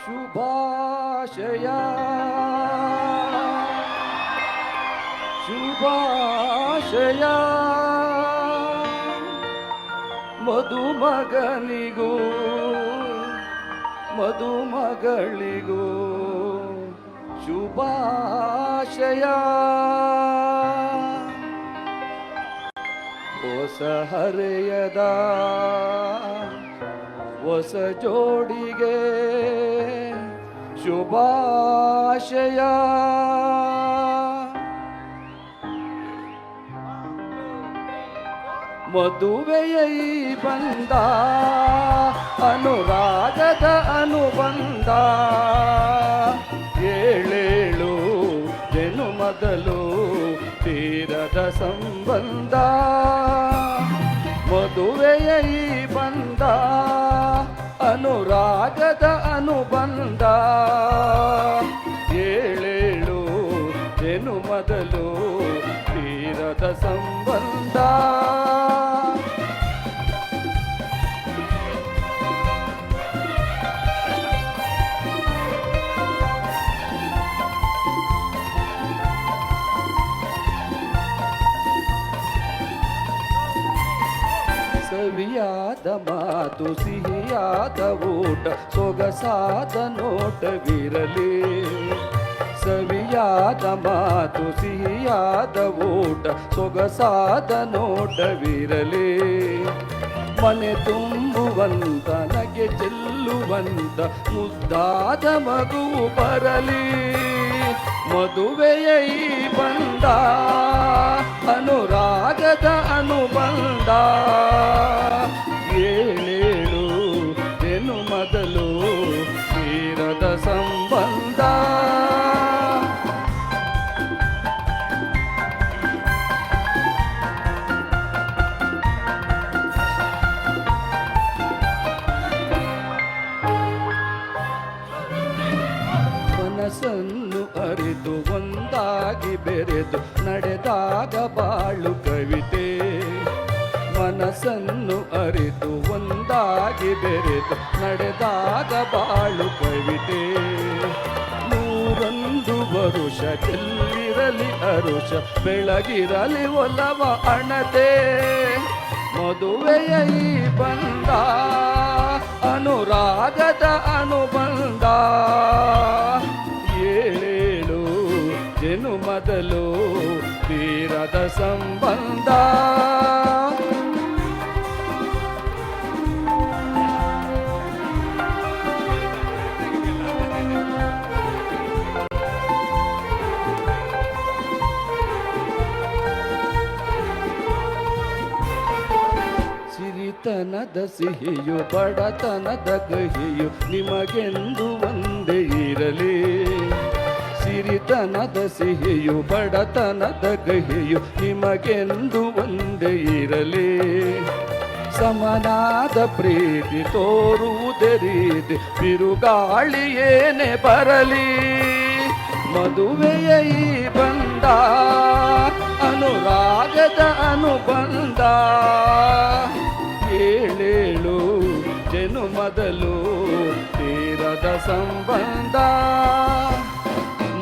ಶುಭಾಶಯ ಶುಭಾಶಯ ಮದುಮಗನಿಗೂ ಮದುಮಗಳಿಗೂ ಶುಭಾಶಯ. ಹೊಸ ಹರೆಯದ ಹೊಸ ಜೋಡಿಗೆ ಶುಭಾಶಯ. ಮದುವೆಯ ಈ ಬಂದ ಅನುರಾಗದ ಅನುಬಂಧ, ಏಳೇಳು ಜನುಮದಲು ತೀರದ ಸಂಬಂಧ. ಮದುವೆಯ ಈ ಬಂದ ಅನುರಾಗದ ಅನುಬಂಧ, ಏಳೇಳು ಜನುಮದಲು ತೀರದ ಸಂಬಂಧ. ಸವಿಯಾದ ಮಾತು ಸಿಹಿಯಾದ ಊಟ ಸೊಗಸಾದ ನೋಟವಿರಲಿ. ಸವಿಯಾದ ಮಾತು ಸಿಹಿಯಾದ ಊಟ ಸೊಗಸಾದ ನೋಟವಿರಲಿ. ಮನೆ ತುಂಬುವಂತ ನಗೆ ಚೆಲ್ಲುವಂತ ಮುದ್ದಾದ ಮಗುವು ಬರಲಿ. ಮದುವೆಯ ಈ ಬಂದ ಅನುರಾಗದ ಅನುಬಂಧ, ಏಳೇಳು ಜನುಮದಲು ತೀರದ ಸಂಬಂಧ. ಮನಸ್ಸನ್ನು ಅರಿತು ಒಂದಾಗಿ ಬೆರೆತು ನಡೆದಾಗ ಬಾಳು ಕವಿತೆ. ಮನಸ್ಸನ್ನು ಅರಿತು ಒಂದಾಗಿ ಬೆರೆತು ನಡೆದಾಗ ಬಾಳು ಕವಿತೆ. 101 ವರುಷ ಚೆಲ್ಲಿರಲಿ ಅರುಷ ಬೆಳಗಿರಲಿ ಒಲವ ಅಣತೆ. ಮದುವೆಯ ಈ ಬಂದ ಅನುರಾಗದ ಅನುಬಂಧ, ಏಳೇಳು ಜನುಮದಲು ತೀರದ ಸಂಬಂಧ. ಸಿರಿತನದ ಸಿಹಿಯು ಬಡತನದ ಕಹಿಯು ನಿಮಗೆಂದು ಒಂದೇ ಇರಲಿ. ಸಿರಿತನದ ಸಿಹಿಯು ಬಡತನದ ಕಹಿಯು ನಿಮಗೆಂದು ಒಂದೇ ಇರಲಿ. ಸಮನಾದ ಪ್ರೀತಿ ತೋರುವುದೇ ರೀತಿ ಬಿರುಗಾಳಿ ಏನೇ ಬರಲಿ. ಮದುವೆಯ ಈ ಬಂದ ಅನುರಾಗದ ಅನುಬಂಧ, ಏಳೇಳು ಜನುಮದಲು ತೀರದ ಸಂಬಂಧ.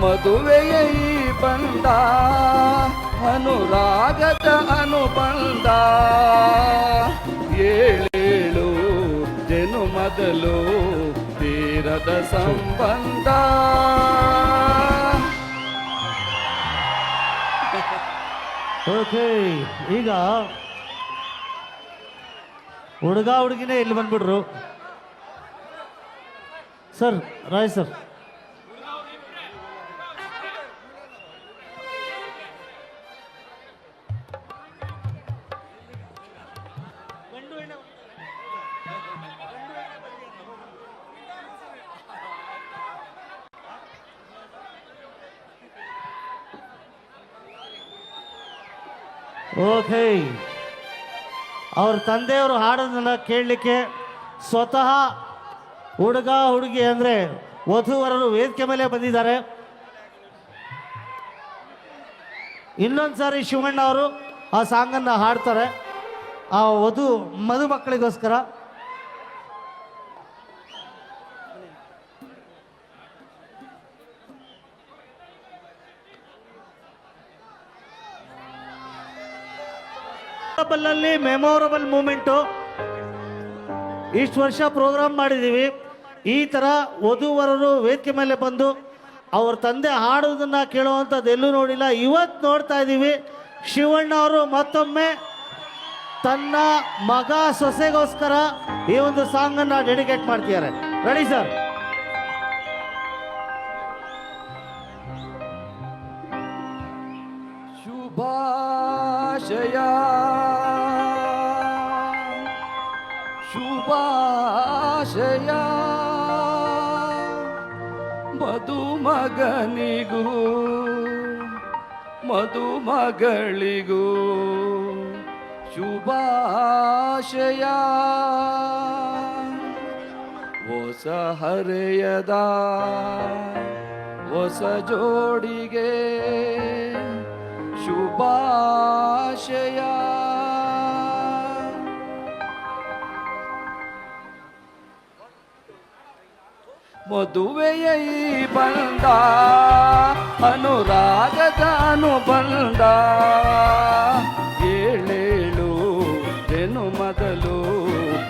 ಮದುವೆಯ ಈ ಬಂದ ಅನುರಾಗದ ಅನುಬಂಧ, ಏಳೇಳು ಜನುಮದಲು ತೀರದ ಸಂಬಂಧ. ಓಕೆ, ಈಗ ಹುಡುಗ ಹುಡುಗಿನೇ ಇಲ್ಲಿ ಬಂದ್ಬಿಟ್ರು. Sir, Rai sir, okay. ಅವ್ರ ತಂದೆಯವರು ಹಾಡೋದನ್ನ ಕೇಳಲಿಕ್ಕೆ ಸ್ವತಃ ಹುಡುಗ ಹುಡುಗಿ ಅಂದರೆ ವಧುವರರು ವೇದಿಕೆ ಮೇಲೆ ಬಂದಿದ್ದಾರೆ. ಇನ್ನೊಂದು ಸಾರಿ ಶಿವಣ್ಣ ಅವರು ಆ ಸಾಂಗನ್ನು ಹಾಡ್ತಾರೆ ಆ ಮದುಮಕ್ಕಳಿಗೋಸ್ಕರ. ಅಲ್ಲಿ ಮೆಮೊರಬಲ್ ಮೂಮೆಂಟು. ಇಷ್ಟು ವರ್ಷ ಪ್ರೋಗ್ರಾಮ್ ಮಾಡಿದ್ದೀವಿ. ಈ ಥರ ವಧುವರರು ವೇದಿಕೆ ಮೇಲೆ ಬಂದು ಅವ್ರ ತಂದೆ ಹಾಡೋದನ್ನ ಕೇಳುವಂಥದ್ದು ಎಲ್ಲೂ ನೋಡಿಲ್ಲ. ಇವತ್ತು ನೋಡ್ತಾ ಇದ್ದೀವಿ ಶಿವಣ್ಣ ಅವರು ಮತ್ತೊಮ್ಮೆ ತನ್ನ ಮಗ ಸೊಸೆಗೋಸ್ಕರ ಈ ಒಂದು ಸಾಂಗನ್ನು ಡೆಡಿಕೇಟ್ ಮಾಡ್ತಿದ್ದಾರೆ. Ready sir? ಶುಭಾಶಯ ಶುಭಾಶಯ ಮದುಮಗನಿಗೂ ಮದುಮಗಳಿಗೂ ಶುಭಾಶಯ. ಹೊಸ ಹರೆಯದ ಹೊಸ ಜೋಡಿಗೆ ಶುಭಾಶಯ. ಮದುವೆಯ ಈ ಬಂದ ಅನುರಾಗದ ಅನುಬಂಧ, ಏಳೇಳು ಜನುಮದಲು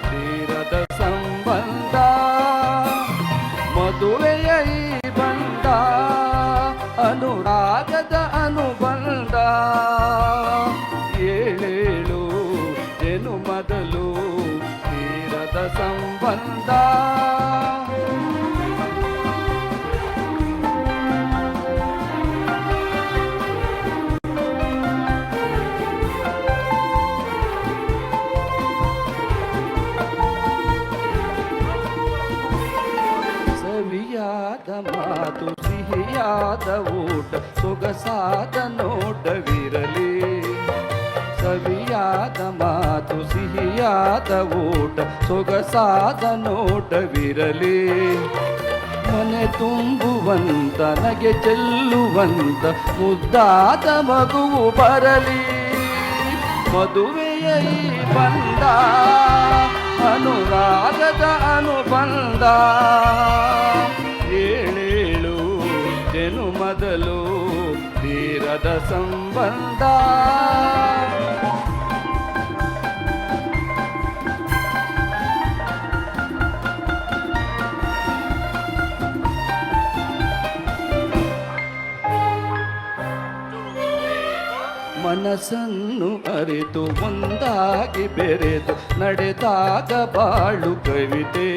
ತೀರದ ಸಂಬಂಧ. ಮದುವೆಯ ಈ ಬಂದ ಅನುರಾಗದ ಅನುಬಂಧ, ಏಳೇಳು ಜನುಮದಲು ತೀರದ ಸಂಬಂಧ. ಸವಿಯಾದ ಮಾತು ಸಿಹಿಯಾದ ಊಟ ಸೊಗಸಾದ ನೋಟವಿರಲಿ. ಸವಿಯಾದ ಮಾತು ಸಿಹಿಯಾದ ಊಟ ಸೊಗಸಾದ ನೋಟವಿರಲಿ. ಮನೆ ತುಂಬುವಂತ ನಗೆ ಚೆಲ್ಲುವಂತ ಮುದ್ದಾದ ಮಗುವು ಬರಲಿ. ಮದುವೆಯ ಈ ಬಂದ ಅನುರಾಗದ ಅನುಬಂಧ, ಏಳೇಳು ಜನುಮದಲು ತೀರದ ಸಂಬಂಧ. ಮನಸ್ಸನ್ನು ಅರಿತು ಒಂದಾಗಿ ಬೆರೆತು ನಡೆದಾಗ ಬಾಳು ಕವಿತೆ.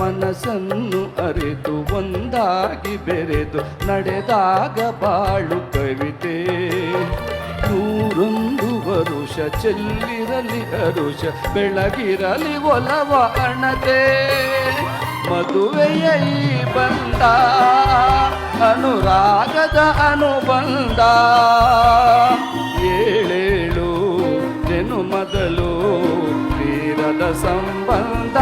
ಮನಸ್ಸನ್ನು ಅರಿತು ಒಂದಾಗಿ ಬೆರೆತು ನಡೆದಾಗ ಬಾಳು ಕವಿತೆ. 101 ವರುಷ ಚೆಲ್ಲಿರಲಿ ಹರುಷ ಬೆಳಗಿರಲಿ ಒಲವ ಅಣತೆ. ಮದುವೆಯ ಈ ಬಂದ ಅನುರಾಗದ ಅನುಬಂಧ, ಏಳೇಳು ಜನುಮದಲು ತೀರದ ಸಂಬಂಧ.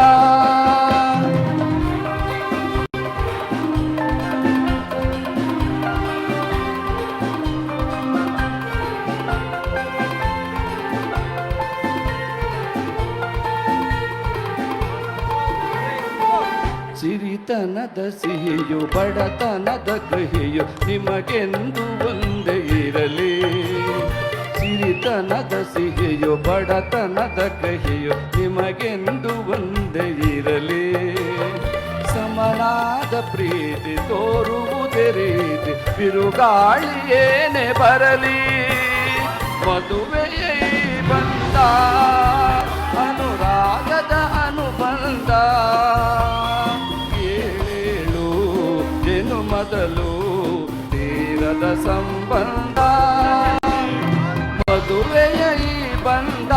ಸಿರಿತನದ ಸಿಹಿಯು ಬಡತನದ ಕಹಿಯು ನಿಮಗೆಂದು ಒಂದೇ ಇರಲಿ. ಸಿರಿತನದ ಸಿಹಿಯು ಬಡತನದ ಕಹಿಯು ನಿಮಗೆಂದು ಒಂದೇ ಇರಲಿ. ಸಮನಾದ ಪ್ರೀತಿ ತೋರುವುದೇ ರೀತಿ ಬಿರುಗಾಳಿ ಏನೇ ಬರಲಿ. ಮದುವೆಯ ಬಂದ ಅನುರಾಗದ ಅನುಬಂಧ, ಮೊದಲು ತೀರದ ಸಂಬಂಧ. ಮದುವೆಯ ಈ ಬಂದ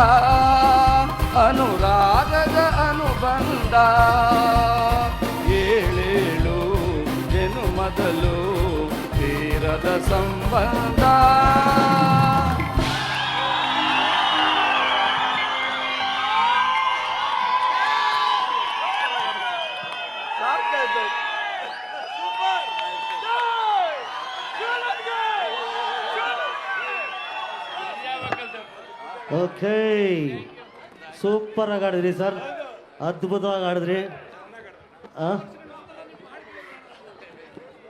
ಅನುರಾಗದ ಅನುಬಂಧ, ಏಳೇಳು ಜನುಮದಲು ತೀರದ ಸಂಬಂಧ. ಓಕೆ, ಸೂಪರ್ ಆಗಿ ಆಡಿದ್ರಿ ಸರ್, ಅದ್ಭುತವಾಗಿ ಆಡಿದ್ರಿ.